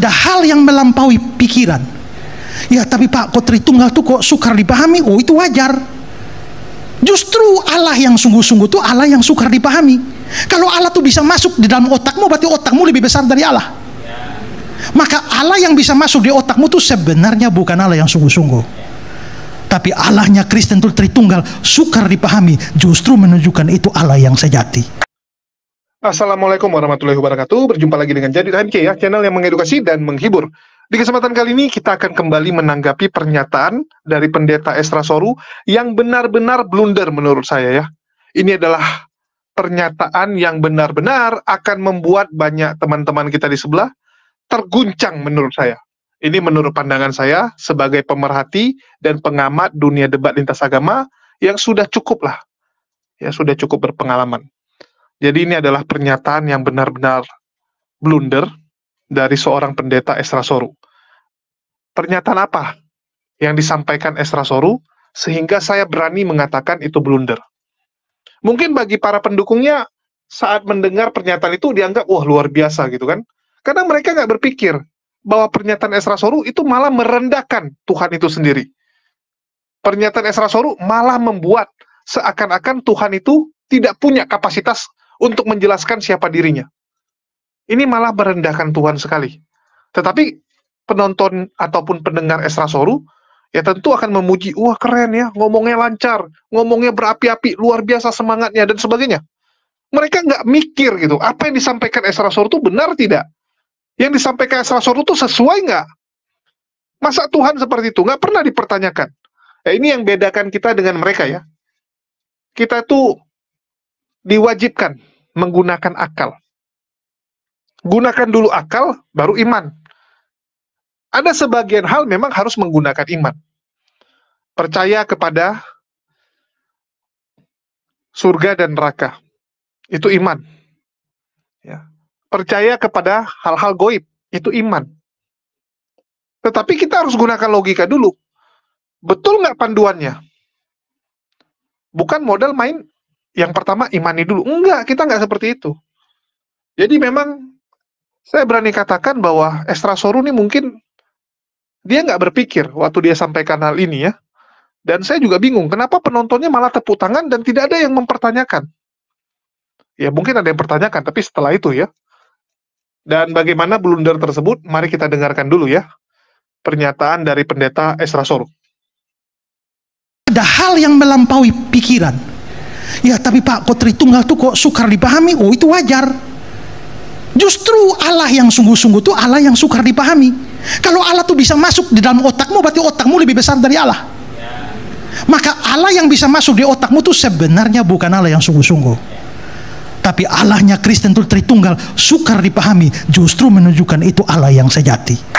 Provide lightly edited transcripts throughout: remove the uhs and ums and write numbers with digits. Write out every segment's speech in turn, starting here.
Ada hal yang melampaui pikiran. Ya tapi Pak, kok Tritunggal tuh kok sukar dipahami? Oh itu wajar. Justru Allah yang sungguh-sungguh tuh Allah yang sukar dipahami. Kalau Allah tuh bisa masuk di dalam otakmu, berarti otakmu lebih besar dari Allah. Maka Allah yang bisa masuk di otakmu tuh sebenarnya bukan Allah yang sungguh-sungguh. Tapi Allahnya Kristen tuh Tritunggal sukar dipahami, justru menunjukkan itu Allah yang sejati. Assalamualaikum warahmatullahi wabarakatuh. Berjumpa lagi dengan Jadi HMK ya, channel yang mengedukasi dan menghibur. Di kesempatan kali ini kita akan kembali menanggapi pernyataan dari Pendeta Esra Soru yang benar-benar blunder menurut saya ya. Ini adalah pernyataan yang benar-benar akan membuat banyak teman-teman kita di sebelah terguncang menurut saya. Ini menurut pandangan saya sebagai pemerhati dan pengamat dunia debat lintas agama yang sudah cukup lah. Ya, sudah cukup berpengalaman. Jadi ini adalah pernyataan yang benar-benar blunder dari seorang pendeta Esra Soru. Pernyataan apa yang disampaikan Esra Soru sehingga saya berani mengatakan itu blunder? Mungkin bagi para pendukungnya saat mendengar pernyataan itu dianggap wah luar biasa gitu kan. Karena mereka nggak berpikir bahwa pernyataan Esra Soru itu malah merendahkan Tuhan itu sendiri. Pernyataan Esra Soru malah membuat seakan-akan Tuhan itu tidak punya kapasitas untuk menjelaskan siapa dirinya. Ini malah merendahkan Tuhan sekali. Tetapi penonton ataupun pendengar Esra Soru ya tentu akan memuji, wah keren ya, ngomongnya lancar, ngomongnya berapi-api, luar biasa semangatnya dan sebagainya. Mereka nggak mikir gitu, apa yang disampaikan Esra Soru itu benar tidak? Yang disampaikan Esra Soru itu sesuai nggak? Masa Tuhan seperti itu? Nggak pernah dipertanyakan. Ya, ini yang bedakan kita dengan mereka ya. Kita tuh diwajibkan menggunakan akal. Gunakan dulu akal, baru iman. Ada sebagian hal memang harus menggunakan iman. Percaya kepada surga dan neraka. Itu iman. Ya. Percaya kepada hal-hal goib. Itu iman. Tetapi kita harus gunakan logika dulu. Betul nggak panduannya? Bukan modal main yang pertama imani dulu. Enggak, kita nggak seperti itu. Jadi memang saya berani katakan bahwa Esra Soru ini mungkin dia nggak berpikir waktu dia sampaikan hal ini ya. Dan saya juga bingung, kenapa penontonnya malah tepuk tangan dan tidak ada yang mempertanyakan. Ya mungkin ada yang pertanyakan, tapi setelah itu ya. Dan bagaimana blunder tersebut, mari kita dengarkan dulu ya. Pernyataan dari Pendeta Esra Soru. Ada hal yang melampaui pikiran. Ya tapi Pak, kok Tritunggal tuh kok sukar dipahami? Oh itu wajar. Justru Allah yang sungguh-sungguh tuh Allah yang sukar dipahami. Kalau Allah tuh bisa masuk di dalam otakmu, berarti otakmu lebih besar dari Allah. Maka Allah yang bisa masuk di otakmu tuh sebenarnya bukan Allah yang sungguh-sungguh. Tapi Allahnya Kristen tuh Tritunggal sukar dipahami, justru menunjukkan itu Allah yang sejati.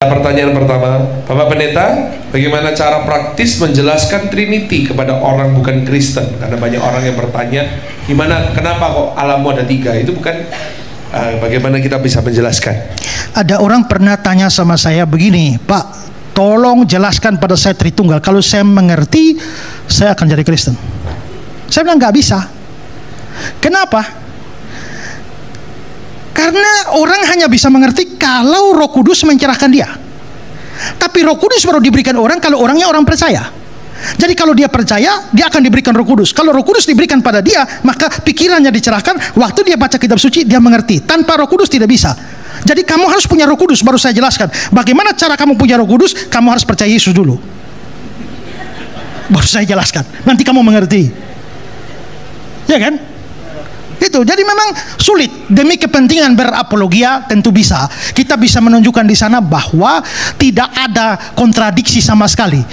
Pertanyaan pertama, Bapak Pendeta, bagaimana cara praktis menjelaskan Trinity kepada orang bukan Kristen? Karena banyak orang yang bertanya, kenapa kok Allahmu ada 3? Itu bukan, bagaimana kita bisa menjelaskan? Ada orang pernah tanya sama saya begini, Pak, tolong jelaskan pada saya Tritunggal. Kalau saya mengerti, saya akan jadi Kristen. Saya bilang nggak bisa. Kenapa? Karena orang hanya bisa mengerti kalau Roh Kudus mencerahkan dia. Tapi Roh Kudus baru diberikan orang kalau orangnya orang percaya. Jadi kalau dia percaya, dia akan diberikan Roh Kudus. Kalau Roh Kudus diberikan pada dia, maka pikirannya dicerahkan. Waktu dia baca kitab suci, dia mengerti. Tanpa Roh Kudus tidak bisa. Jadi kamu harus punya Roh Kudus. Baru saya jelaskan bagaimana cara kamu punya Roh Kudus. Kamu harus percaya Yesus dulu, baru saya jelaskan. Nanti kamu mengerti. Ya kan? Itu jadi memang sulit. Demi kepentingan berapologia tentu bisa. Kita bisa menunjukkan di sana bahwa tidak ada kontradiksi sama sekali.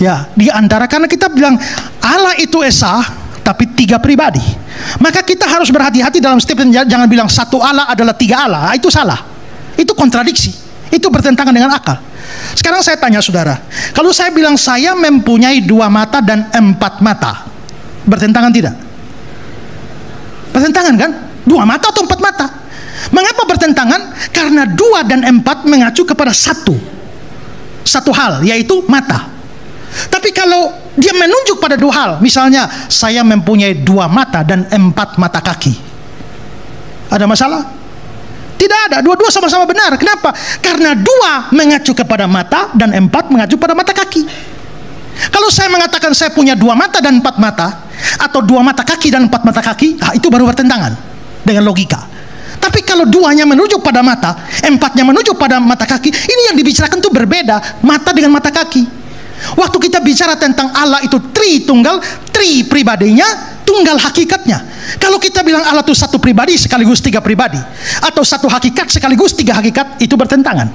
Ya, di antara, karena kita bilang Allah itu esa tapi 3 pribadi. Maka kita harus berhati-hati dalam statement, jangan bilang satu Allah adalah 3 Allah. Itu salah. Itu kontradiksi. Itu bertentangan dengan akal. Sekarang saya tanya saudara, kalau saya bilang saya mempunyai 2 mata dan 4 mata, bertentangan tidak? Bertentangan kan? 2 mata atau 4 mata? Mengapa bertentangan? Karena 2 dan 4 mengacu kepada satu hal, yaitu mata. Tapi Dia menunjuk pada dua hal. Misalnya, saya mempunyai 2 mata dan 4 mata kaki. Ada masalah? Tidak ada. Dua-dua sama-sama benar. Kenapa? Karena 2 mengacu kepada mata dan 4 mengacu pada mata kaki. Kalau saya mengatakan saya punya 2 mata dan 4 mata, atau 2 mata kaki dan 4 mata kaki, itu baru bertentangan dengan logika. Tapi kalau 2-nya menunjuk pada mata, 4-nya menunjuk pada mata kaki, ini yang dibicarakan itu berbeda, mata dengan mata kaki. Waktu kita bicara tentang Allah itu tritunggal, tri pribadinya, tunggal hakikatnya. Kalau kita bilang Allah itu 1 pribadi sekaligus 3 pribadi, atau 1 hakikat sekaligus 3 hakikat, itu bertentangan.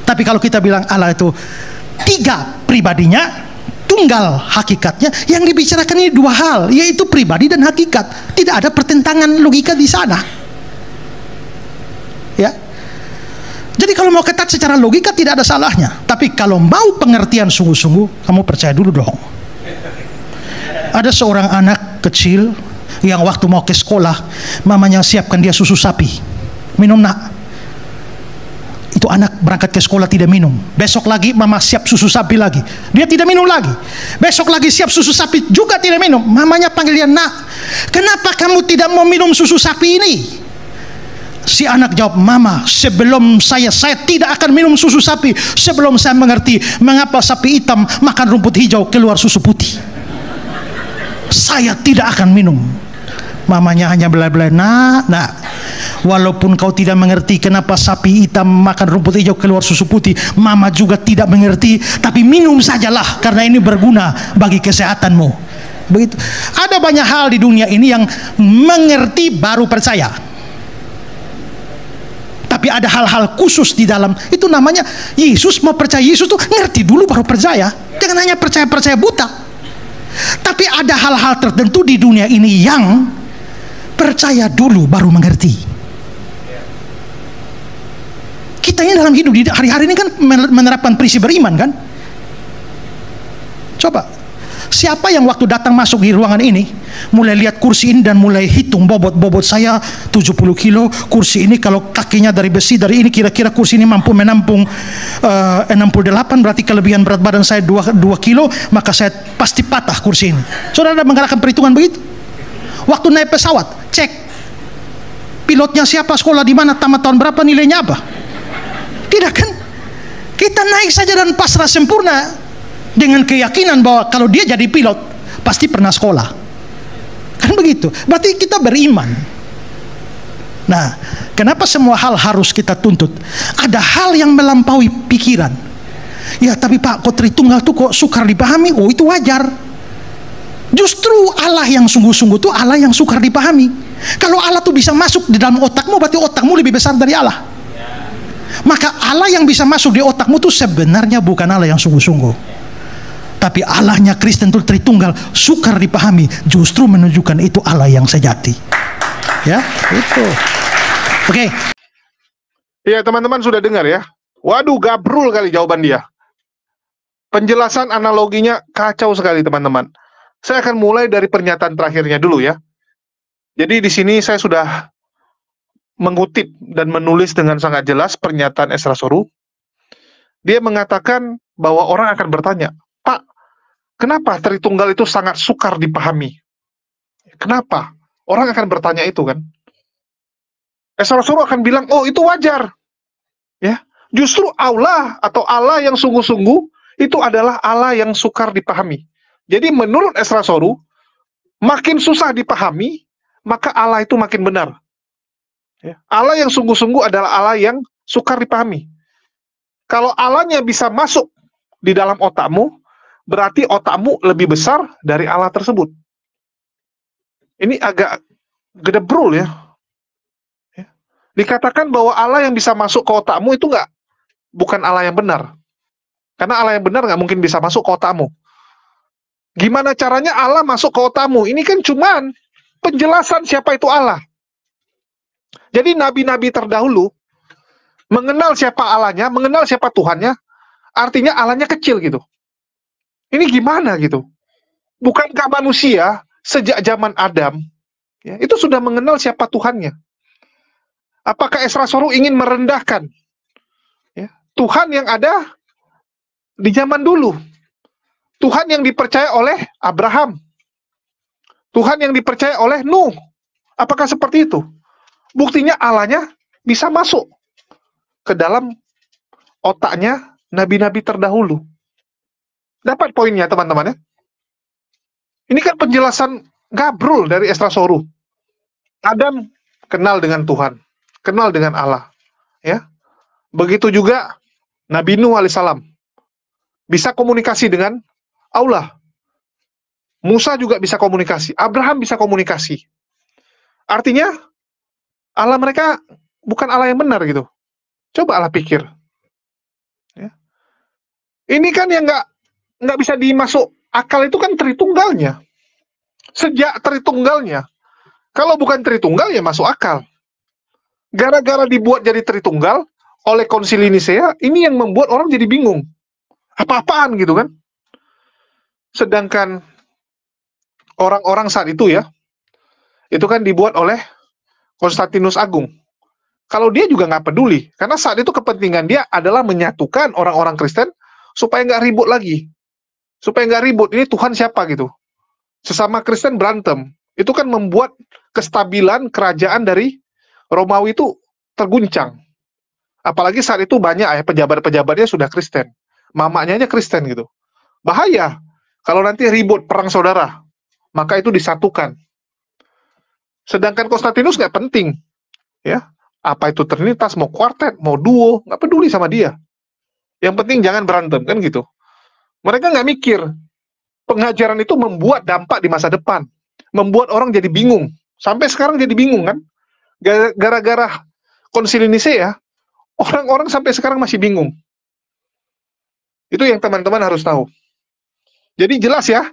Tapi kalau kita bilang Allah itu 3 pribadinya, tunggal hakikatnya, yang dibicarakan ini 2 hal, yaitu pribadi dan hakikat. Tidak ada pertentangan logika di sana. Ya. Jadi kalau mau ketat secara logika tidak ada salahnya. Tapi kalau mau pengertian sungguh-sungguh, kamu percaya dulu dong. Ada seorang anak kecil yang waktu mau ke sekolah, mamanya siapkan dia susu sapi. Minum nak. Itu anak berangkat ke sekolah tidak minum. Besok lagi mama siap susu sapi lagi. Dia tidak minum lagi. Besok lagi siap susu sapi juga tidak minum. Mamanya panggil dia, nak, kenapa kamu tidak mau minum susu sapi ini? Si anak jawab, mama, sebelum saya tidak akan minum susu sapi sebelum saya mengerti mengapa sapi hitam makan rumput hijau keluar susu putih. Saya tidak akan minum. Mamanya hanya belai-belai, nak, walaupun kau tidak mengerti kenapa sapi hitam makan rumput hijau keluar susu putih, mama juga tidak mengerti, tapi minum sajalah karena ini berguna bagi kesehatanmu. Begitu. Ada banyak hal di dunia ini yang mengerti baru percaya. Tapi ada hal-hal khusus di dalam itu, namanya Yesus. Mau percaya Yesus tuh ngerti dulu baru percaya. Jangan hanya percaya buta. Tapi ada hal-hal tertentu di dunia ini yang percaya dulu baru mengerti. Kita ini dalam hidup di hari-hari ini kan menerapkan prinsip beriman kan. Coba, siapa yang waktu datang masuk di ruangan ini mulai lihat kursi ini dan mulai hitung bobot saya 70 kilo, kursi ini kalau kakinya dari besi dari ini kira-kira kursi ini mampu menampung 68, berarti kelebihan berat badan saya 2 kilo, maka saya pasti patah kursi ini. Saudara menggerakkan perhitungan begitu? Waktu naik pesawat, cek pilotnya siapa, sekolah di mana, tamat tahun berapa, nilainya apa? Tidak kan? Kita naik saja dan pasrah sempurna dengan keyakinan bahwa kalau dia jadi pilot pasti pernah sekolah. Kan begitu. Berarti kita beriman. Nah, kenapa semua hal harus kita tuntut? Ada hal yang melampaui pikiran. Ya, tapi Pak, kok Tritunggal tuh kok sukar dipahami? Oh, itu wajar. Justru Allah yang sungguh-sungguh tuh Allah yang sukar dipahami. Kalau Allah tuh bisa masuk di dalam otakmu, berarti otakmu lebih besar dari Allah. Maka Allah yang bisa masuk di otakmu tuh sebenarnya bukan Allah yang sungguh-sungguh. Tapi Allahnya Kristen itu Tritunggal sukar dipahami, justru menunjukkan itu Allah yang sejati. Ya, itu. Oke. Ya, teman-teman sudah dengar ya. Waduh, gabrul kali jawaban dia. Penjelasan analoginya kacau sekali, teman-teman. Saya akan mulai dari pernyataan terakhirnya dulu ya. Jadi di sini saya sudah mengutip dan menulis dengan sangat jelas pernyataan Esra Soru. Dia mengatakan bahwa orang akan bertanya, Pak, kenapa Tritunggal itu sangat sukar dipahami? Kenapa? Orang akan bertanya itu kan. Esra Soru akan bilang, oh itu wajar. Ya, justru Allah atau Allah yang sungguh-sungguh itu adalah Allah yang sukar dipahami. Jadi menurut Esra Soru, makin susah dipahami, maka Allah itu makin benar. Ya, Allah yang sungguh-sungguh adalah Allah yang sukar dipahami. Kalau Allahnya bisa masuk di dalam otakmu, berarti otakmu lebih besar dari Allah tersebut. Ini agak gedebrul ya. Dikatakan bahwa Allah yang bisa masuk ke otakmu itu bukan Allah yang benar. Karena Allah yang benar nggak mungkin bisa masuk ke otakmu. Gimana caranya Allah masuk ke otakmu? Ini kan cuman penjelasan siapa itu Allah. Jadi nabi-nabi terdahulu mengenal siapa Allahnya, mengenal siapa Tuhannya, artinya Allahnya kecil gitu. Ini gimana gitu? Bukankah manusia sejak zaman Adam ya, itu sudah mengenal siapa Tuhannya? Apakah Esra Soru ingin merendahkan ya, Tuhan yang ada di zaman dulu? Tuhan yang dipercaya oleh Abraham. Tuhan yang dipercaya oleh Nuh. Apakah seperti itu? Buktinya Allahnya bisa masuk ke dalam otaknya nabi-nabi terdahulu. Dapat poinnya teman-teman ya? Ini kan penjelasan Gabrul dari Esra Soru. Adam kenal dengan Tuhan, kenal dengan Allah. Ya, begitu juga Nabi Nuh alaihissalam bisa komunikasi dengan Allah. Musa juga bisa komunikasi, Abraham bisa komunikasi. Artinya Allah mereka bukan Allah yang benar gitu. Coba Allah pikir. Ya. Ini kan yang nggak bisa dimasuk akal itu kan Tritunggalnya. Sejak Tritunggalnya. Kalau bukan Tritunggal ya masuk akal. Gara-gara dibuat jadi Tritunggal oleh Konsili Nisea, ini yang membuat orang jadi bingung. Apa-apaan gitu kan? Sedangkan orang-orang saat itu ya, itu kan dibuat oleh Konstantinus Agung. Kalau dia juga nggak peduli, karena saat itu kepentingan dia adalah menyatukan orang-orang Kristen supaya nggak ribut lagi. Supaya nggak ribut, ini Tuhan siapa gitu. Sesama Kristen berantem. Itu kan membuat kestabilan kerajaan dari Romawi itu terguncang. Apalagi saat itu banyak ya pejabat-pejabatnya sudah Kristen. Mamanya aja Kristen gitu. Bahaya. Kalau nanti ribut perang saudara, maka itu disatukan. Sedangkan Konstantinus nggak penting. Ya, apa itu Trinitas, mau kuartet, mau duo, nggak peduli sama dia. Yang penting jangan berantem, kan gitu. Mereka nggak mikir. Pengajaran itu membuat dampak di masa depan. Membuat orang jadi bingung. Sampai sekarang jadi bingung kan. Gara-gara Konsili Nisea, orang-orang sampai sekarang masih bingung. Itu yang teman-teman harus tahu. Jadi jelas ya,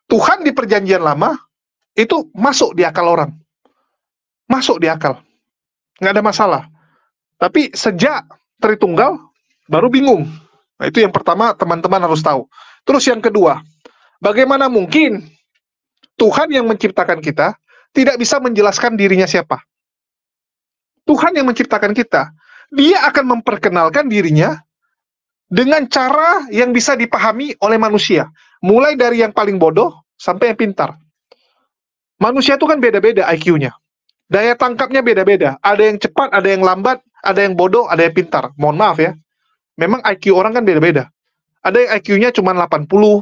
Tuhan di perjanjian lama, itu masuk di akal orang. Masuk di akal. Nggak ada masalah. Tapi sejak Tritunggal, baru bingung. Nah, itu yang pertama teman-teman harus tahu. Terus yang kedua, bagaimana mungkin Tuhan yang menciptakan kita tidak bisa menjelaskan dirinya siapa? Tuhan yang menciptakan kita, dia akan memperkenalkan dirinya dengan cara yang bisa dipahami oleh manusia. Mulai dari yang paling bodoh sampai yang pintar. Manusia itu kan beda-beda IQ-nya. Daya tangkapnya beda-beda. Ada yang cepat, ada yang lambat, ada yang bodoh, ada yang pintar. Mohon maaf ya. Memang IQ orang kan beda-beda. Ada yang IQ-nya cuma 80, 90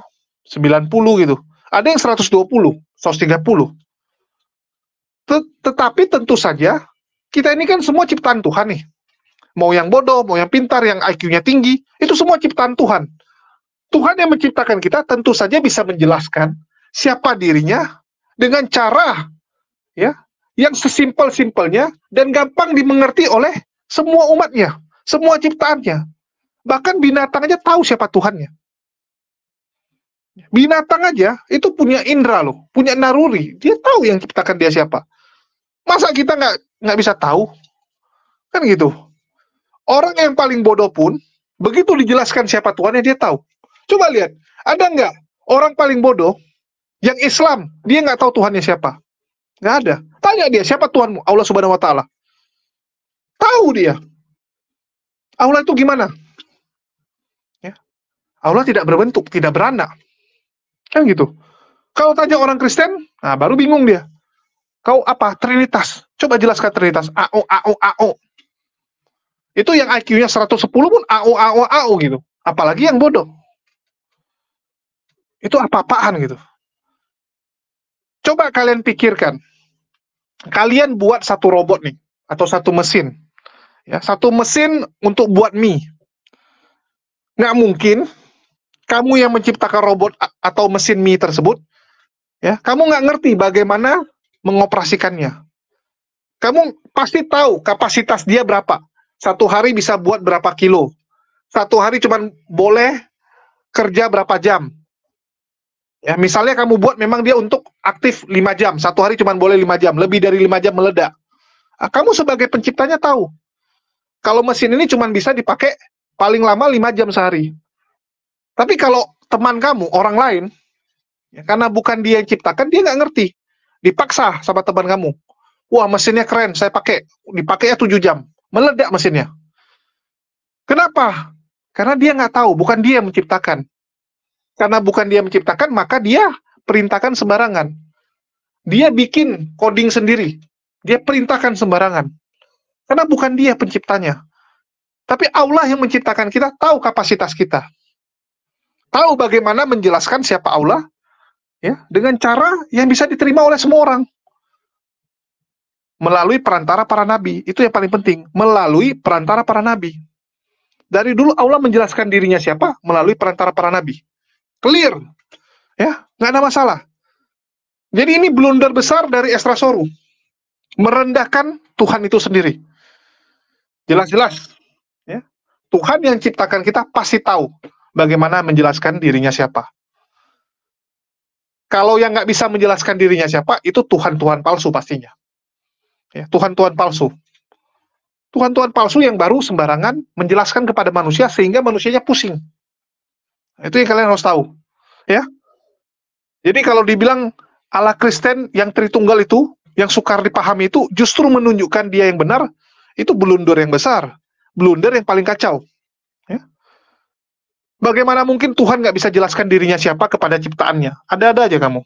gitu. Ada yang 120, 130. Tetapi tentu saja, kita ini kan semua ciptaan Tuhan nih. Mau yang bodoh, mau yang pintar, yang IQ-nya tinggi, itu semua ciptaan Tuhan. Tuhan yang menciptakan kita tentu saja bisa menjelaskan siapa dirinya dengan cara ya yang sesimpel-simpelnya dan gampang dimengerti oleh semua umatnya, semua ciptaannya. Bahkan binatang aja tahu siapa Tuhannya. Binatang aja itu punya indera loh, punya naruri. Dia tahu yang ciptakan dia siapa. Masa kita nggak bisa tahu? Kan gitu. Orang yang paling bodoh pun, begitu dijelaskan siapa Tuhannya, dia tahu. Coba lihat, ada nggak orang paling bodoh yang Islam, dia nggak tahu Tuhannya siapa? Nggak ada. Tanya dia, siapa Tuhanmu? Allah Subhanahu Wa Taala. Tahu dia. Allah itu gimana? Ya. Allah tidak berbentuk, tidak beranak. Kan gitu. Kalau tanya orang Kristen, nah baru bingung dia. Kau apa? Trinitas. Coba jelaskan Trinitas. AO. Itu yang IQ-nya 110 pun AO gitu. Apalagi yang bodoh. Itu apa-apaan gitu. Coba kalian pikirkan. Kalian buat satu robot nih. Atau satu mesin. Ya, satu mesin untuk buat mie. Nggak mungkin kamu yang menciptakan robot atau mesin mie tersebut, ya, kamu nggak ngerti bagaimana mengoperasikannya. Kamu pasti tahu kapasitas dia berapa. Satu hari bisa buat berapa kilo. Satu hari cuma boleh kerja berapa jam. Ya, misalnya kamu buat memang dia untuk aktif 5 jam. Satu hari cuma boleh 5 jam. Lebih dari 5 jam meledak. Nah, kamu sebagai penciptanya tahu. Kalau mesin ini cuma bisa dipakai paling lama 5 jam sehari. Tapi kalau teman kamu, orang lain, ya, karena bukan dia yang ciptakan, dia nggak ngerti. Dipaksa sama teman kamu. Wah, mesinnya keren, saya pakai. Dipakainya 7 jam. Meledak mesinnya. Kenapa? Karena dia nggak tahu, bukan dia yang menciptakan. Karena bukan dia menciptakan, maka dia perintahkan sembarangan. Dia bikin coding sendiri. Dia perintahkan sembarangan. Karena bukan dia penciptanya. Tapi Allah yang menciptakan kita, tahu kapasitas kita. Tahu bagaimana menjelaskan siapa Allah, ya, dengan cara yang bisa diterima oleh semua orang. Melalui perantara para nabi. Itu yang paling penting. Melalui perantara para nabi. Dari dulu Allah menjelaskan dirinya siapa? Melalui perantara para nabi. Clear. Ya, nggak ada masalah. Jadi ini blunder besar dari Esdras Sorou. Merendahkan Tuhan itu sendiri. Jelas-jelas. Ya. Tuhan yang ciptakan kita pasti tahu bagaimana menjelaskan dirinya siapa. Kalau yang nggak bisa menjelaskan dirinya siapa, itu Tuhan-Tuhan palsu pastinya. Ya, Tuhan-Tuhan palsu. Tuhan-Tuhan palsu yang baru sembarangan menjelaskan kepada manusia sehingga manusianya pusing. Itu yang kalian harus tahu. Ya. Jadi kalau dibilang Allah Kristen yang Tritunggal itu, yang sukar dipahami itu, justru menunjukkan dia yang benar, itu blunder yang besar. Blunder yang paling kacau. Ya. Bagaimana mungkin Tuhan nggak bisa jelaskan dirinya siapa kepada ciptaannya? Ada-ada aja kamu.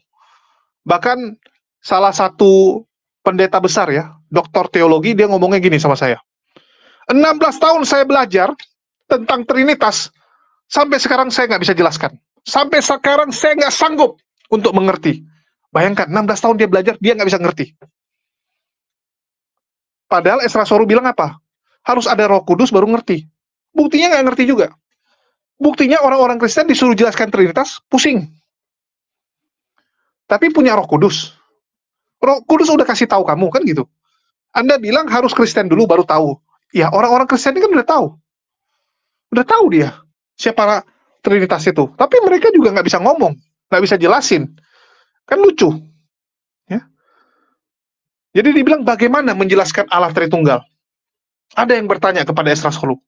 Bahkan salah satu pendeta besar ya, doktor teologi, dia ngomongnya gini sama saya. 16 tahun saya belajar tentang Trinitas, sampai sekarang saya nggak bisa jelaskan. Sampai sekarang saya nggak sanggup untuk mengerti. Bayangkan, 16 tahun dia belajar, dia nggak bisa ngerti. Padahal Esdras Sorou bilang apa? Harus ada Roh Kudus baru ngerti. Buktinya nggak ngerti juga. Buktinya orang-orang Kristen disuruh jelaskan Trinitas, pusing. Tapi punya Roh Kudus. Roh Kudus udah kasih tahu kamu, kan gitu. Anda bilang harus Kristen dulu baru tahu. Ya, orang-orang Kristen ini kan udah tahu. Udah tahu dia siapa Trinitas itu. Tapi mereka juga nggak bisa ngomong, nggak bisa jelasin. Kan lucu. Ya. Jadi dibilang bagaimana menjelaskan Allah Tritunggal. Ada yang bertanya kepada Esdras Sorou.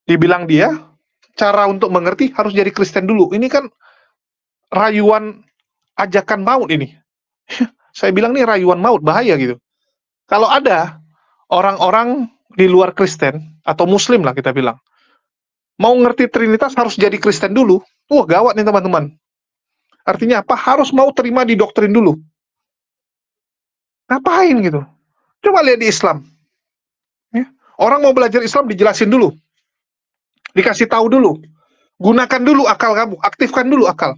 Dibilang dia, cara untuk mengerti harus jadi Kristen dulu. Ini kan rayuan ajakan maut ini. Saya bilang nih rayuan maut, bahaya gitu. Kalau ada orang-orang di luar Kristen, atau Muslim lah kita bilang, mau ngerti Trinitas harus jadi Kristen dulu. Wah, gawat nih teman-teman. Artinya apa? Harus mau terima didoktrin dulu. Ngapain gitu? Coba lihat di Islam. Ya. Orang mau belajar Islam dijelasin dulu. Dikasih tahu dulu. Gunakan dulu akal kamu. Aktifkan dulu akal.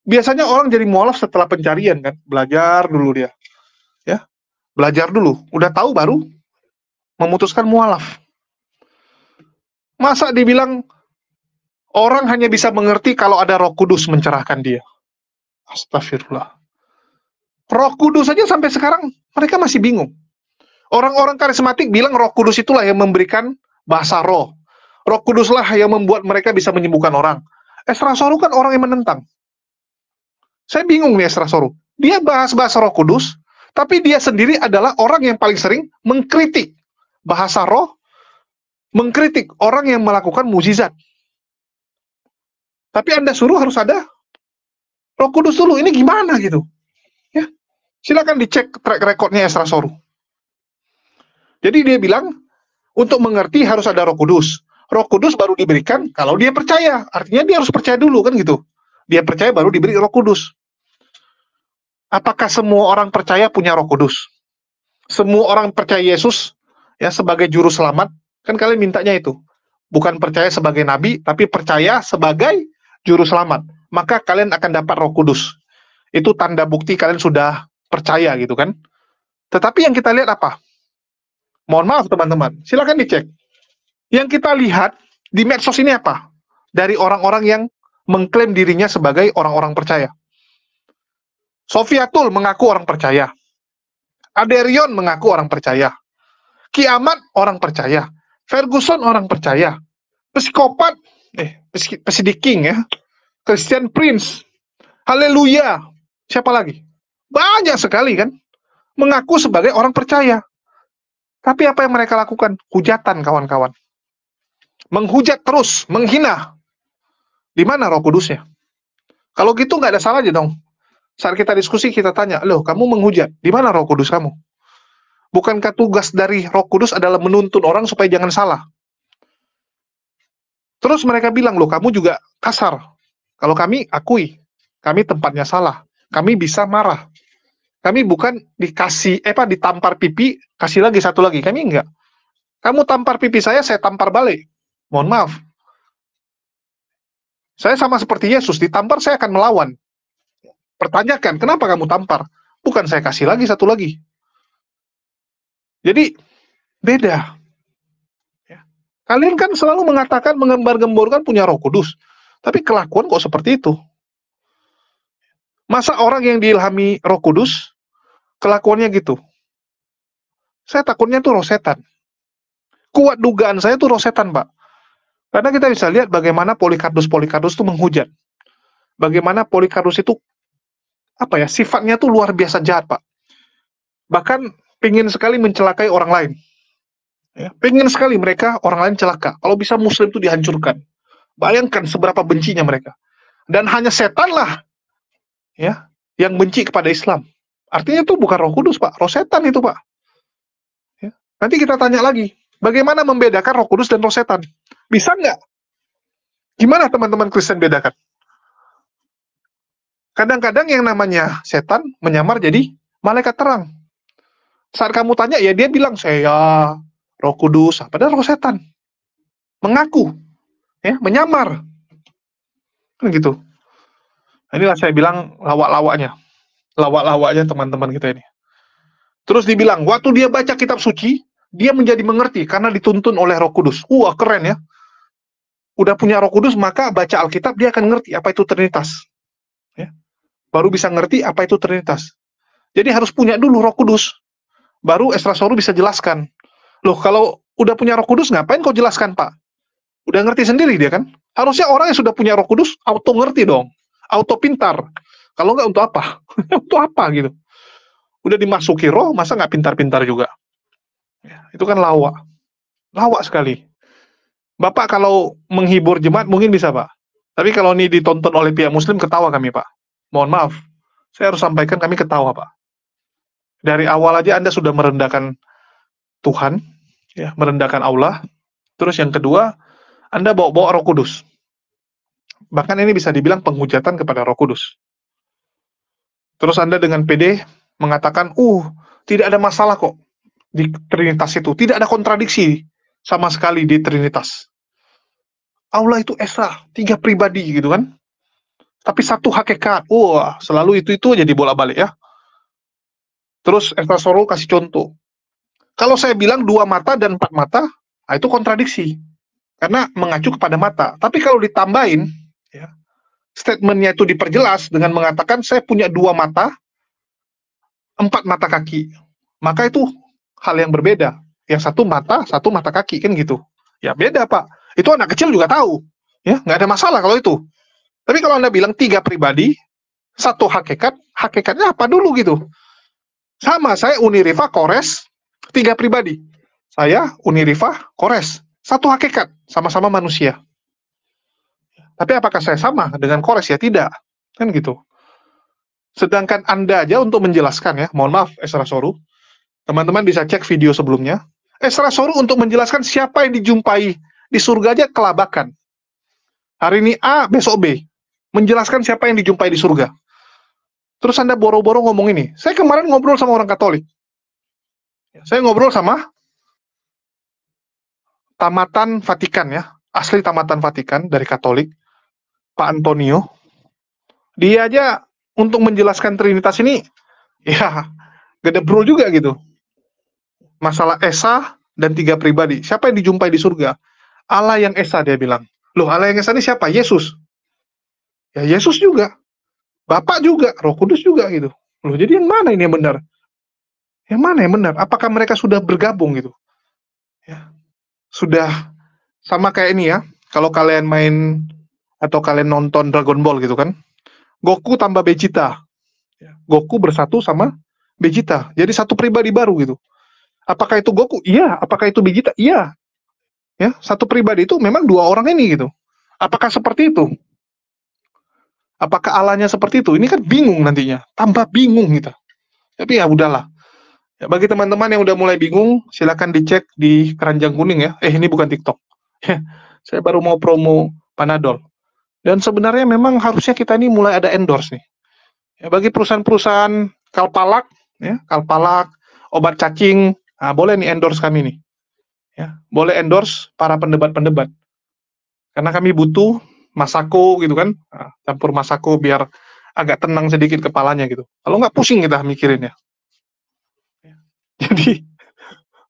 Biasanya orang jadi mualaf setelah pencarian kan. Belajar dulu dia. Ya. Belajar dulu. Udah tahu baru memutuskan mualaf. Masa dibilang orang hanya bisa mengerti kalau ada Roh Kudus mencerahkan dia. Astagfirullah. Roh Kudus saja sampai sekarang mereka masih bingung. Orang-orang karismatik bilang Roh Kudus itulah yang memberikan bahasa roh. Roh Kuduslah yang membuat mereka bisa menyembuhkan orang. Esdras Sorou kan orang yang menentang. Saya bingung nih Esdras Sorou. Dia bahas-bahasa Roh Kudus, tapi dia sendiri adalah orang yang paling sering mengkritik bahasa roh, mengkritik orang yang melakukan mukjizat. Tapi Anda suruh harus ada Roh Kudus dulu, ini gimana gitu? Ya, silakan dicek track recordnya Esdras Sorou. Jadi dia bilang, untuk mengerti harus ada Roh Kudus. Roh Kudus baru diberikan kalau dia percaya. Artinya dia harus percaya dulu, kan gitu. Dia percaya baru diberi Roh Kudus. Apakah semua orang percaya punya Roh Kudus? Semua orang percaya Yesus ya sebagai juru selamat? Kan kalian mintanya itu. Bukan percaya sebagai nabi, tapi percaya sebagai juru selamat. Maka kalian akan dapat Roh Kudus. Itu tanda bukti kalian sudah percaya gitu kan. Tetapi yang kita lihat apa? Mohon maaf teman-teman, silakan dicek. Yang kita lihat di medsos ini apa? Dari orang-orang yang mengklaim dirinya sebagai orang-orang percaya. Sofiatul mengaku orang percaya. Aderion mengaku orang percaya. Kiamat orang percaya. Ferguson orang percaya. Psikopat, Pesidiking ya. Christian Prince, Haleluya, siapa lagi? Banyak sekali kan, mengaku sebagai orang percaya. Tapi apa yang mereka lakukan? Hujatan kawan-kawan. Menghujat terus, menghina. Di mana Roh Kudusnya? Kalau gitu nggak ada salahnya dong. Saat kita diskusi kita tanya, loh kamu menghujat, di mana Roh Kudus kamu? Bukankah tugas dari Roh Kudus adalah menuntun orang supaya jangan salah? Terus mereka bilang, loh kamu juga kasar. Kalau kami akui, kami tempatnya salah. Kami bisa marah. Kami bukan dikasih, ditampar pipi, kasih lagi satu lagi. Kami enggak. Kamu tampar pipi saya tampar balik. Mohon maaf. Saya sama seperti Yesus, ditampar saya akan melawan. Pertanyakan, kenapa kamu tampar? Bukan saya kasih lagi satu lagi. Jadi, beda. Ya. Kalian kan selalu mengatakan, mengembar-gemborkan punya Roh Kudus. Tapi kelakuan kok seperti itu? Masa orang yang diilhami Roh Kudus, kelakuannya gitu? Saya takutnya tuh roh setan. Kuat dugaan saya tuh roh setan, Pak. Karena kita bisa lihat bagaimana Polikarpus itu menghujat. Bagaimana Polikarpus itu, sifatnya tuh luar biasa jahat, Pak. Bahkan, pengen sekali mencelakai orang lain. Ya, pengen sekali mereka, orang lain celaka. Kalau bisa Muslim itu dihancurkan. Bayangkan seberapa bencinya mereka. Dan hanya setan lah, ya, yang benci kepada Islam. Artinya itu bukan Roh Kudus, Pak. Roh setan itu, Pak. Ya. Nanti kita tanya lagi, bagaimana membedakan Roh Kudus dan roh setan? Bisa nggak? Gimana teman-teman Kristen bedakan? Kadang-kadang yang namanya setan menyamar jadi malaikat terang. Saat kamu tanya, ya dia bilang, saya Roh Kudus, padahal roh setan. Mengaku, ya, menyamar. Kan gitu. Inilah saya bilang lawak-lawaknya. Lawak-lawaknya teman-teman kita ini. Terus dibilang, waktu dia baca kitab suci, dia menjadi mengerti karena dituntun oleh Roh Kudus. Wah, keren ya. Udah punya Roh Kudus, maka baca Alkitab dia akan ngerti apa itu Trinitas. Ya. Baru bisa ngerti apa itu Trinitas. Jadi harus punya dulu Roh Kudus. Baru Esra Soru bisa jelaskan. Loh, kalau udah punya Roh Kudus, ngapain kau jelaskan, Pak? Udah ngerti sendiri dia kan? Harusnya orang yang sudah punya Roh Kudus, auto ngerti dong. Auto pintar. Kalau nggak, untuk apa? Untuk apa gitu? Udah dimasuki roh, masa nggak pintar-pintar juga? Ya, itu kan lawak. Lawak sekali. Bapak kalau menghibur jemaat mungkin bisa, Pak. Tapi kalau ini ditonton oleh pihak Muslim, ketawa kami, Pak. Mohon maaf. Saya harus sampaikan kami ketawa, Pak. Dari awal aja Anda sudah merendahkan Tuhan, ya, merendahkan Allah. Terus yang kedua, Anda bawa-bawa Roh Kudus. Bahkan ini bisa dibilang penghujatan kepada Roh Kudus. Terus Anda dengan pede mengatakan, tidak ada masalah kok di Trinitas itu. Tidak ada kontradiksi sama sekali di Trinitas. Allah itu Esa, 3 pribadi gitu kan. Tapi satu hakikat. Selalu itu aja dibolak-balik ya. Terus Esra Soru kasih contoh. Kalau saya bilang 2 mata dan 4 mata, itu kontradiksi. Karena mengacu kepada mata. Tapi kalau ditambahin, ya, statementnya itu diperjelas dengan mengatakan saya punya 2 mata, 4 mata kaki. Maka itu hal yang berbeda. Yang satu mata kaki, kan gitu. Ya beda, Pak. Itu anak kecil juga tahu. Ya, nggak ada masalah kalau itu. Tapi kalau Anda bilang 3 pribadi, 1 hakikat, hakikatnya apa dulu gitu? Sama, saya Uniriva, Kores, 3 pribadi. Saya Uniriva, Kores, 1 hakikat, sama-sama manusia. Tapi apakah saya sama dengan Kores? Ya tidak. Kan gitu. Sedangkan Anda aja untuk menjelaskan ya, mohon maaf Esra Soru, teman-teman bisa cek video sebelumnya. Esra Soru untuk menjelaskan siapa yang dijumpai di surga aja kelabakan. Hari ini A, besok B. Menjelaskan siapa yang dijumpai di surga. Terus Anda boro-boro ngomong ini. Saya kemarin ngobrol sama orang Katolik. Saya ngobrol sama tamatan Vatikan ya. Asli tamatan Vatikan dari Katolik. Pak Antonio. Dia aja untuk menjelaskan Trinitas ini, ya, gedebrul juga gitu. Masalah Esa dan 3 pribadi. Siapa yang dijumpai di surga? Allah yang Esa, dia bilang. Loh, Allah yang Esa ini siapa? Yesus. Ya, Yesus juga. Bapak juga, Roh Kudus juga gitu. Loh, jadi yang mana ini yang benar? Yang mana yang benar? Apakah mereka sudah bergabung gitu? Ya. Sudah sama kayak ini ya. Kalau kalian main atau kalian nonton Dragon Ball gitu kan. Goku tambah Vegeta. Goku bersatu sama Vegeta. Jadi satu pribadi baru gitu. Apakah itu Goku? Iya. Apakah itu Vegeta? Iya. Ya, satu pribadi itu memang 2 orang ini gitu. Apakah seperti itu? Apakah Allahnya seperti itu? Ini kan bingung nantinya. Tambah bingung kita. Tapi ya udahlah. Ya, bagi teman-teman yang udah mulai bingung, silakan dicek di Keranjang Kuning ya. Ini bukan TikTok. Saya baru mau promo Panadol. Dan sebenarnya memang harusnya kita ini mulai ada endorse nih. Ya, bagi perusahaan-perusahaan Kalpalak, ya, Kalpalak, obat cacing, nah, boleh nih endorse kami nih. Ya, boleh endorse para pendebat-pendebat. Karena kami butuh Masako gitu kan, nah, campur Masako biar agak tenang sedikit kepalanya gitu. Kalau nggak pusing kita mikirinnya. Jadi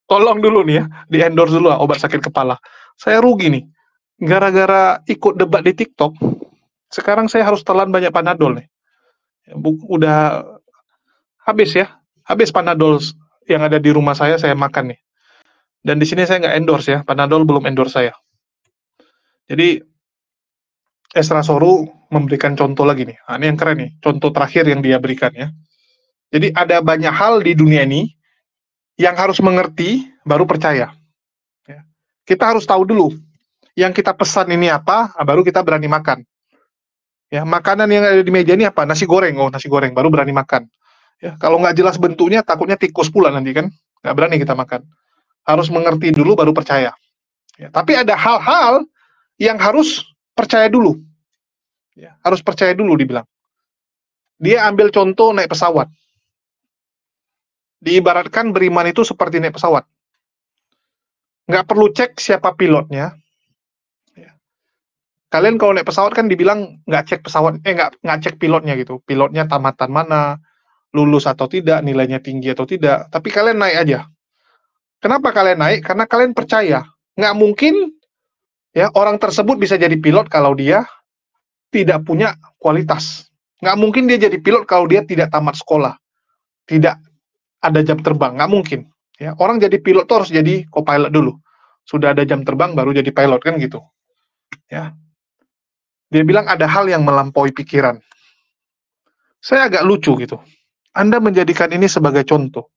tolong dulu nih ya, di endorse dulu obat sakit kepala. Saya rugi nih, gara-gara ikut debat di TikTok. Sekarang saya harus telan banyak Panadol nih. Udah habis ya, habis Panadol yang ada di rumah saya makan nih. Dan di sini saya nggak endorse ya, Panadol belum endorse saya. Jadi Esra Soru memberikan contoh lagi nih. Nah, ini yang keren nih, contoh terakhir yang dia berikan ya. Jadi ada banyak hal di dunia ini yang harus mengerti baru percaya. Ya. Kita harus tahu dulu yang kita pesan ini apa, baru kita berani makan. Ya, makanan yang ada di meja ini apa? Nasi goreng. Oh, nasi goreng baru berani makan. Ya, kalau nggak jelas bentuknya, takutnya tikus pula nanti kan. Nggak berani kita makan. Harus mengerti dulu baru percaya. Ya, tapi ada hal-hal yang harus percaya dulu. Ya, harus percaya dulu dibilang. Dia ambil contoh naik pesawat. Diibaratkan beriman itu seperti naik pesawat. Nggak perlu cek siapa pilotnya. Ya. Kalian kalau naik pesawat kan dibilang nggak cek pesawat, nggak cek pilotnya gitu. Pilotnya tamatan mana, lulus atau tidak, nilainya tinggi atau tidak. Tapi kalian naik aja. Kenapa kalian naik? Karena kalian percaya. Nggak mungkin ya orang tersebut bisa jadi pilot kalau dia tidak punya kualitas. Nggak mungkin dia jadi pilot kalau dia tidak tamat sekolah. Tidak ada jam terbang. Nggak mungkin. Ya, orang jadi pilot tuh harus jadi co-pilot dulu. Sudah ada jam terbang baru jadi pilot kan gitu. Ya. Dia bilang ada hal yang melampaui pikiran. Saya agak lucu gitu. Anda menjadikan ini sebagai contoh.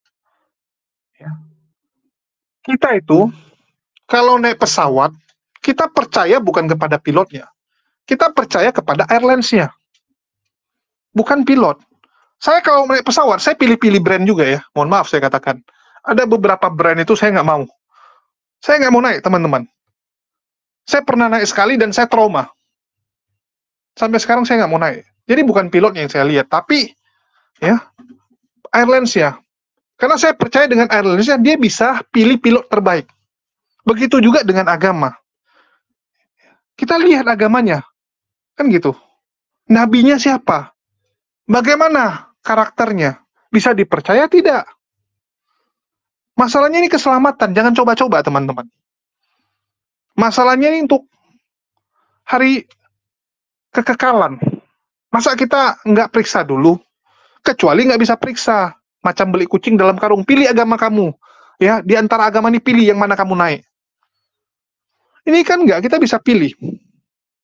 Ya. Kita itu kalau naik pesawat, kita percaya bukan kepada pilotnya. Kita percaya kepada airlines-nya. Bukan pilot. Saya kalau naik pesawat, saya pilih-pilih brand juga ya. Mohon maaf saya katakan. Ada beberapa brand itu saya nggak mau. Saya nggak mau naik, teman-teman. Saya pernah naik sekali dan saya trauma. Sampai sekarang saya nggak mau naik. Jadi bukan pilotnya yang saya lihat, tapi ya airlines-nya. Karena saya percaya dengan airlines-nya, dia bisa pilih pilot terbaik. Begitu juga dengan agama. Kita lihat agamanya. Kan gitu. Nabinya siapa? Bagaimana karakternya? Bisa dipercaya tidak? Masalahnya ini keselamatan. Jangan coba-coba, teman-teman. Masalahnya ini untuk hari kekekalan. Masa kita nggak periksa dulu? Kecuali nggak bisa periksa. Macam beli kucing dalam karung. Pilih agama kamu. Ya, di antara agama ini pilih yang mana kamu naik. Ini kan nggak, kita bisa pilih.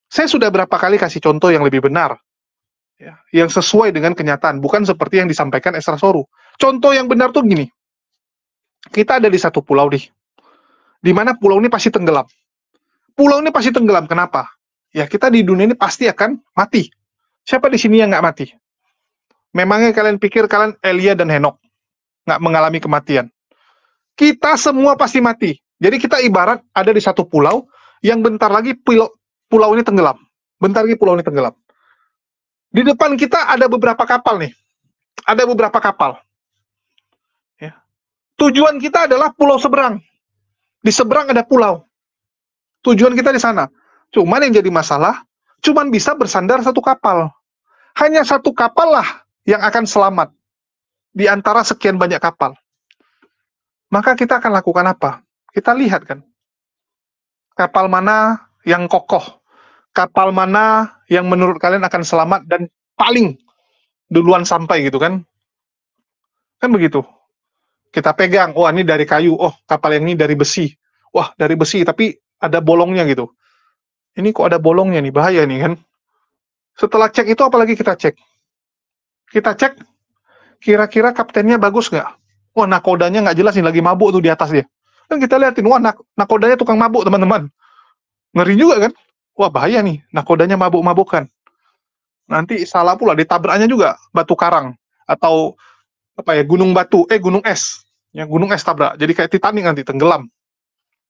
Saya sudah berapa kali kasih contoh yang lebih benar. Ya, yang sesuai dengan kenyataan. Bukan seperti yang disampaikan Esra Soru. Contoh yang benar tuh gini. Kita ada di satu pulau nih. Di mana pulau ini pasti tenggelam. Pulau ini pasti tenggelam. Kenapa? Ya, kita di dunia ini pasti akan mati. Siapa di sini yang nggak mati? Memangnya kalian pikir kalian Elia dan Henok nggak mengalami kematian? Kita semua pasti mati. Jadi kita ibarat ada di satu pulau yang bentar lagi pulau ini tenggelam. Bentar lagi pulau ini tenggelam. Di depan kita ada beberapa kapal nih. Ada beberapa kapal. Ya. Tujuan kita adalah pulau seberang. Di seberang ada pulau. Tujuan kita di sana. Cuman yang jadi masalah, cuman bisa bersandar satu kapal. Hanya satu kapal lah yang akan selamat di antara sekian banyak kapal. Maka kita akan lakukan apa? Kita lihat kan. Kapal mana yang kokoh? Kapal mana yang menurut kalian akan selamat dan paling duluan sampai gitu kan? Kan begitu. Kita pegang, oh ini dari kayu, oh kapal yang ini dari besi. Wah, dari besi tapi ada bolongnya gitu. Ini kok ada bolongnya nih, bahaya nih kan. Setelah cek itu apalagi kita cek? Kita cek kira-kira kaptennya bagus nggak? Wah, nakodanya nggak jelas nih, lagi mabuk tuh di atas dia. Kan kita liatin, wah nakodanya tukang mabuk teman-teman. Ngeri juga kan? Wah bahaya nih, nakodanya mabuk-mabukan. Nanti salah pula, ditabraknya juga batu karang. Atau apa ya, gunung es. Ya, gunung es tabrak, jadi kayak Titanic nanti, tenggelam.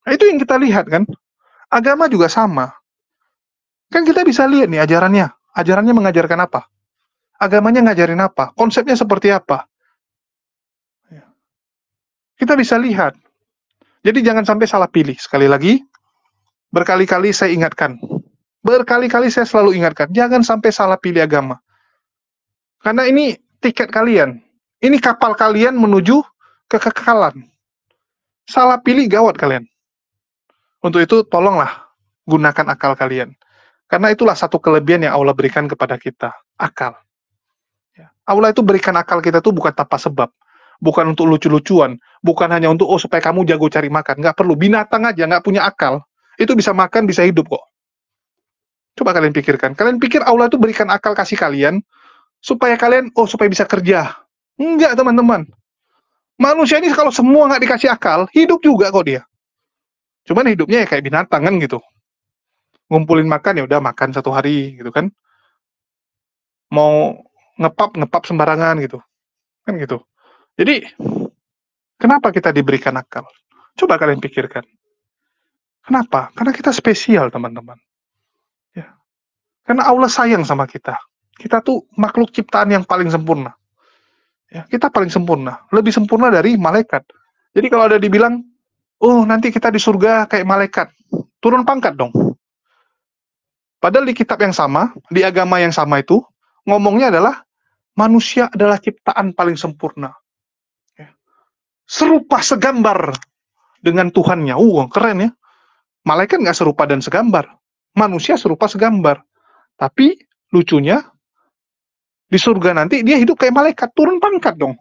Nah itu yang kita lihat kan. Agama juga sama. Kan kita bisa lihat nih ajarannya. Ajarannya mengajarkan apa? Agamanya ngajarin apa? Konsepnya seperti apa? Kita bisa lihat. Jadi jangan sampai salah pilih. Sekali lagi, berkali-kali saya ingatkan. Berkali-kali saya selalu ingatkan. Jangan sampai salah pilih agama. Karena ini tiket kalian. Ini kapal kalian menuju kekekalan. Salah pilih gawat kalian. Untuk itu tolonglah gunakan akal kalian. Karena itulah satu kelebihan yang Allah berikan kepada kita. Akal. Allah itu berikan akal kita tuh bukan tanpa sebab. Bukan untuk lucu-lucuan. Bukan hanya untuk, supaya kamu jago cari makan. Nggak perlu. Binatang aja nggak punya akal. Itu bisa makan, bisa hidup kok. Coba kalian pikirkan. Kalian pikir Allah itu berikan akal kasih kalian, supaya kalian, supaya bisa kerja. Enggak, teman-teman. Manusia ini kalau semua nggak dikasih akal, hidup juga kok dia. Cuman hidupnya ya kayak binatang kan gitu. Ngumpulin makan, ya udah makan satu hari gitu kan. Mau ngepap sembarangan gitu. Kan gitu. Jadi, kenapa kita diberikan akal? Coba kalian pikirkan. Kenapa? Karena kita spesial, teman-teman. Ya. Karena Allah sayang sama kita. Kita tuh makhluk ciptaan yang paling sempurna. Ya, kita paling sempurna. Lebih sempurna dari malaikat. Jadi kalau ada dibilang, nanti kita di surga kayak malaikat. Turun pangkat dong. Padahal di kitab yang sama, di agama yang sama itu, ngomongnya adalah, manusia adalah ciptaan paling sempurna. Serupa segambar dengan Tuhannya. Keren ya. Malaikat nggak serupa dan segambar. Manusia serupa segambar. Tapi lucunya, di surga nanti dia hidup kayak malaikat. Turun pangkat dong.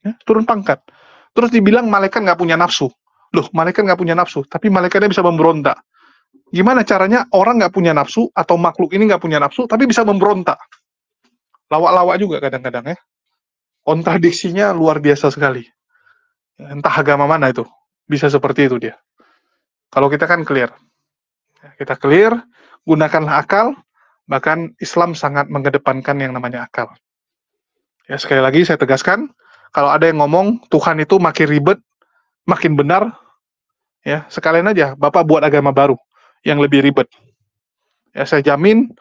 Ya, turun pangkat. Terus dibilang malaikat nggak punya nafsu. Loh, malaikat nggak punya nafsu. Tapi malaikatnya bisa memberontak. Gimana caranya orang nggak punya nafsu, atau makhluk ini nggak punya nafsu, tapi bisa memberontak? Lawak-lawak juga kadang-kadang ya. Kontradiksinya luar biasa sekali. Entah agama mana itu, bisa seperti itu dia. Kalau kita kan clear. Kita clear, gunakanlah akal, bahkan Islam sangat mengedepankan yang namanya akal. Ya, sekali lagi saya tegaskan, kalau ada yang ngomong Tuhan itu makin ribet, makin benar, ya sekalian aja Bapak buat agama baru yang lebih ribet. Ya, saya jamin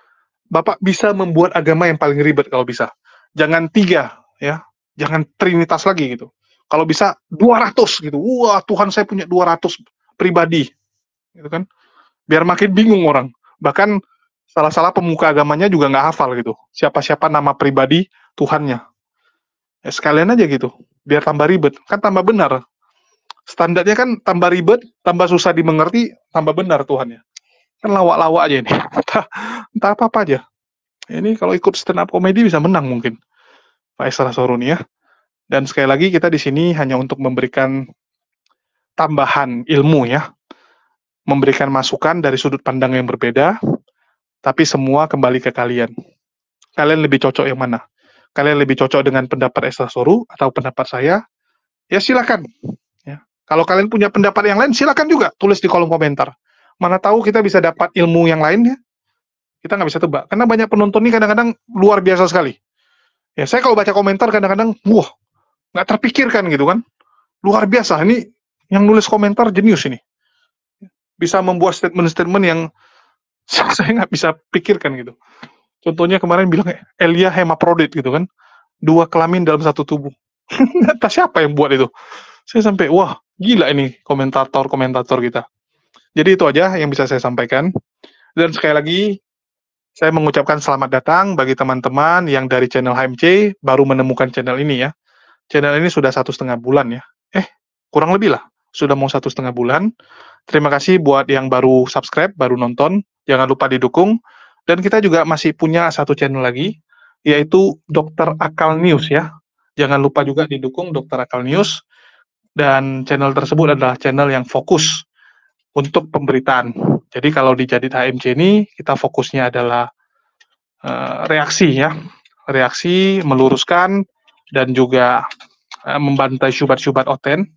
Bapak bisa membuat agama yang paling ribet kalau bisa. Jangan 3, ya. Jangan trinitas lagi gitu. Kalau bisa 200 gitu. Wah, Tuhan saya punya 200 pribadi. Gitu kan. Biar makin bingung orang. Bahkan salah-salah pemuka agamanya juga nggak hafal gitu. Siapa-siapa nama pribadi Tuhannya. Ya, sekalian aja gitu. Biar tambah ribet. Kan tambah benar. Standarnya kan tambah ribet, tambah susah dimengerti, tambah benar Tuhannya. Kan lawak-lawak aja ini. Entah apa-apa aja. Ini kalau ikut stand up komedi bisa menang mungkin. Pak Esra Soruni ya. Dan sekali lagi kita di sini hanya untuk memberikan tambahan ilmu ya. Memberikan masukan dari sudut pandang yang berbeda, tapi semua kembali ke kalian. Kalian lebih cocok yang mana? Kalian lebih cocok dengan pendapat Esra Soru atau pendapat saya? Ya silakan. Ya. Kalau kalian punya pendapat yang lain, silakan juga tulis di kolom komentar. Mana tahu kita bisa dapat ilmu yang lain ya. Kita nggak bisa tebak. Karena banyak penonton ini kadang-kadang luar biasa sekali. Ya, saya kalau baca komentar kadang-kadang, wah, nggak terpikirkan gitu kan. Luar biasa. Ini yang nulis komentar jenius ini. Bisa membuat statement-statement yang saya nggak bisa pikirkan gitu. Contohnya kemarin bilang, Elia hemaprodit gitu kan. 2 kelamin dalam satu tubuh. Entah siapa yang buat itu. Saya sampai, wah, gila ini komentator-komentator kita. Jadi itu aja yang bisa saya sampaikan. Dan sekali lagi, saya mengucapkan selamat datang bagi teman-teman yang dari channel HMC baru menemukan channel ini ya. Channel ini sudah 1,5 bulan ya. Kurang lebih lah. Sudah mau 1,5 bulan. Terima kasih buat yang baru subscribe, baru nonton. Jangan lupa didukung. Dan kita juga masih punya 1 channel lagi, yaitu Dr. Akal News ya. Jangan lupa juga didukung Dr. Akal News. Dan channel tersebut adalah channel yang fokus untuk pemberitaan. Jadi kalau di Jadid HMC ini, kita fokusnya adalah reaksi ya. Reaksi, meluruskan, dan juga membantai syubhat-syubhat oten.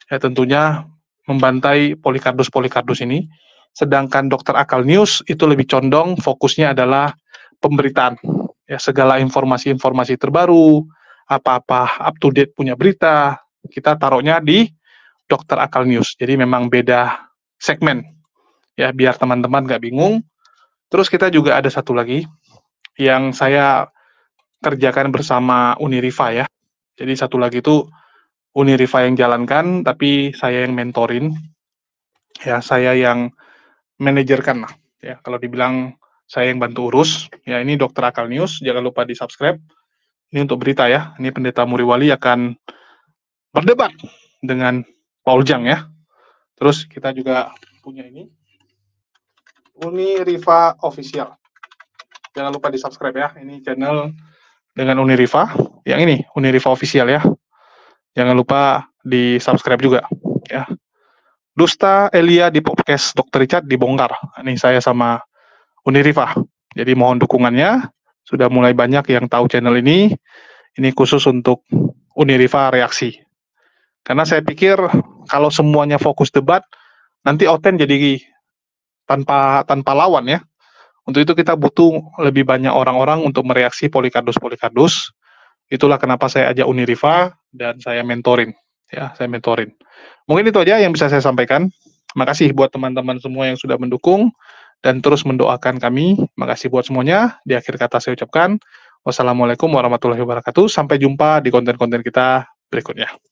Ya tentunya membantai Polycarpus ini. Sedangkan Dr. Akal News itu lebih condong fokusnya adalah pemberitaan. Ya, segala informasi-informasi terbaru, apa-apa up to date punya berita, kita taruhnya di Dr. Akal News. Jadi memang beda segmen. Ya, biar teman-teman nggak bingung. Terus kita juga ada satu lagi yang saya kerjakan bersama Uniriva ya. Jadi satu lagi itu Uniriva yang jalankan, tapi saya yang mentorin. Ya, saya yang manajerkan lah. Ya, kalau dibilang saya yang bantu urus. Ya, ini Dr. Akal News, jangan lupa di-subscribe. Ini untuk berita ya. Ini Pendeta Muriwali akan berdebat dengan Paul Jang ya. Terus kita juga punya ini Uniriva Official. Jangan lupa di-subscribe ya. Ini channel dengan Uniriva. Yang ini Uniriva Official ya. Jangan lupa di-subscribe juga ya. Dusta Elia di podcast Dr. Richard dibongkar. Ini saya sama Uniriva. Jadi mohon dukungannya. Sudah mulai banyak yang tahu channel ini. Ini khusus untuk Uniriva reaksi. Karena saya pikir kalau semuanya fokus debat, nanti Oten jadi tanpa lawan ya. Untuk itu kita butuh lebih banyak orang-orang untuk mereaksi Polikardus. Itulah kenapa saya ajak Uniriva dan saya mentorin. Ya, saya mentorin. Mungkin itu aja yang bisa saya sampaikan. Makasih buat teman-teman semua yang sudah mendukung dan terus mendoakan kami. Makasih buat semuanya. Di akhir kata saya ucapkan wassalamualaikum warahmatullahi wabarakatuh. Sampai jumpa di konten-konten kita berikutnya.